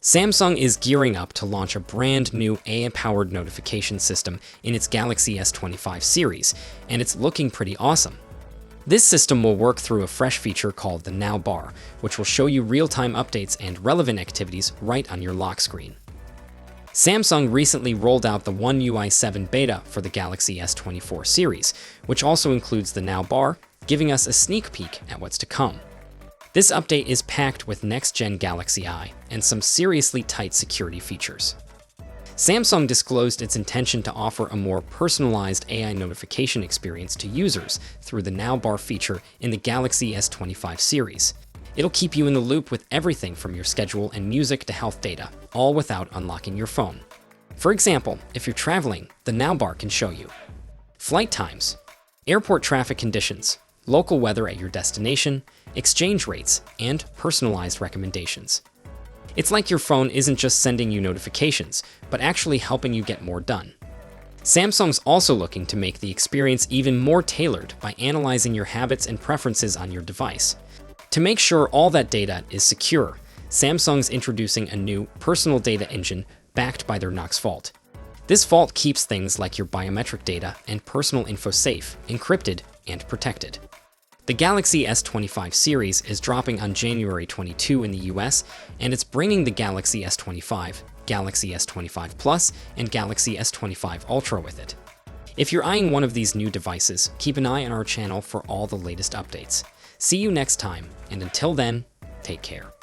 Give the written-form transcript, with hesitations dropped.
Samsung is gearing up to launch a brand new AI-powered notification system in its Galaxy S25 series, and it's looking pretty awesome. This system will work through a fresh feature called the Nowbar, which will show you real-time updates and relevant activities right on your lock screen. Samsung recently rolled out the OneUI7 Beta for the Galaxy S24 series, which also includes the Nowbar, giving us a sneak peek at what's to come. This update is packed with next-gen Galaxy Eye and some seriously tight security features. Samsung disclosed its intention to offer a more personalized AI notification experience to users through the Nowbar feature in the Galaxy S25 series. It'll keep you in the loop with everything from your schedule and music to health data, all without unlocking your phone. For example, if you're traveling, the Nowbar can show you flight times, airport traffic conditions, local weather at your destination, exchange rates, and personalized recommendations. It's like your phone isn't just sending you notifications, but actually helping you get more done. Samsung's also looking to make the experience even more tailored by analyzing your habits and preferences on your device. To make sure all that data is secure, Samsung's introducing a new personal data engine backed by their Knox Vault. This vault keeps things like your biometric data and personal info safe, encrypted, and protected. The Galaxy S25 series is dropping on January 22 in the US, and it's bringing the Galaxy S25, Galaxy S25 Plus, and Galaxy S25 Ultra with it. If you're eyeing one of these new devices, keep an eye on our channel for all the latest updates. See you next time, and until then, take care.